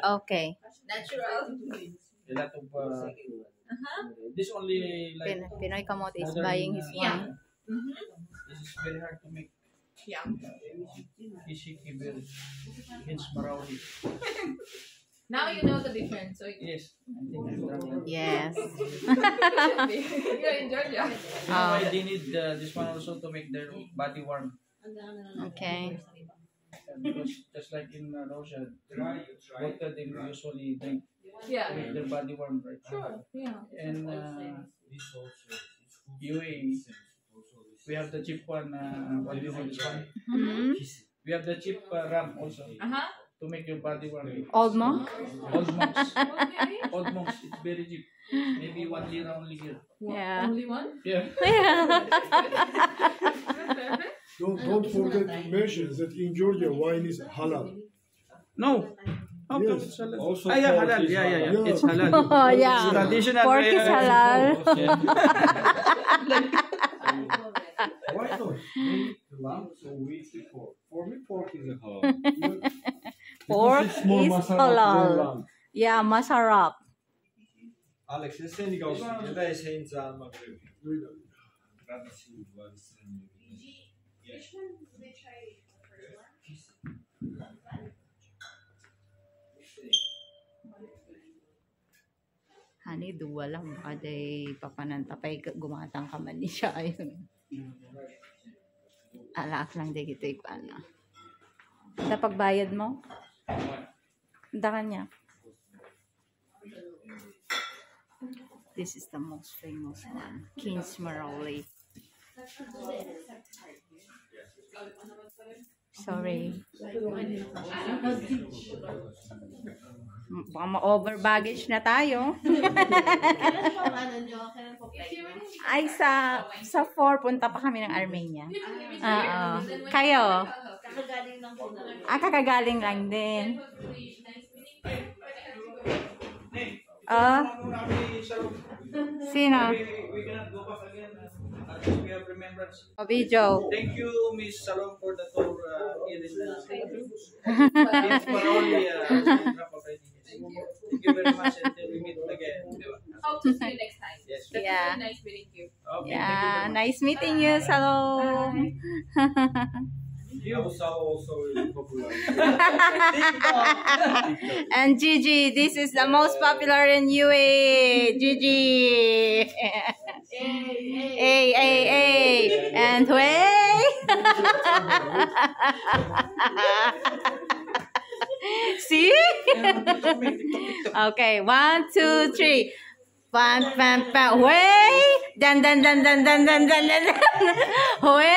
Okay. Natural. A lot of this only like Pinoy Kamote is buying his wine. This is very hard to make. Yeah. Ishiki very. Hence Marawi. Now you know the difference. So Yes, I think I'm drunk. Yes. you're in Georgia. You know why they need this one also to make their body warm? Okay. Because just like in Russia, water they usually drink to Yeah. make their body warm, right? Sure. Yeah. And UAE, we have the cheap one. What do you call this one? Hmm? We have the cheap ram also to make your body warm. Old monk? Old monks. Okay. Old monks, it's very cheap. Maybe 1 lira only here. Yeah. Only one? Yeah. Don't forget to mention that in Georgia wine is halal. No. How come Yes. it's halal? Also Ah, yeah, pork halal. is Yeah. halal. It's halal. Oh, yeah. Traditional. Pork is halal. Why not? Make lamb so we eat pork. For me, pork is a halal. Pork is halal. Yeah, masarap. Alex, sen ikaw jäi sen sama Hani, duwa lang. Baka day papanantapay gumatang ka man ni siya. Ayun. Alaak lang day gito yung ano. Sa pagbayad mo? Dakan niya. This is the most famous one. King's Maroli. Sorry. Baka ma-over baggage na tayo. Ay, sa 4 punta pa kami ng Armenia. Oo. Kayo? Kakagaling lang din. Sino? We cannot go back again. At least we have remembrance. Video. Thank you, Miss Salom, for the tour here in the It's Maroli. Thank you very much until we meet again. Hope to see you next time. Yes. That's Yeah. really nice meeting you. Okay, Yeah, thank you very much. nice meeting you, Salom. also popular. And Gigi, this is the most popular in UAE. Gigi. Hey. And Hui. See? Okay, 1, 2, 3. Pan, Hui. Dan. Hui.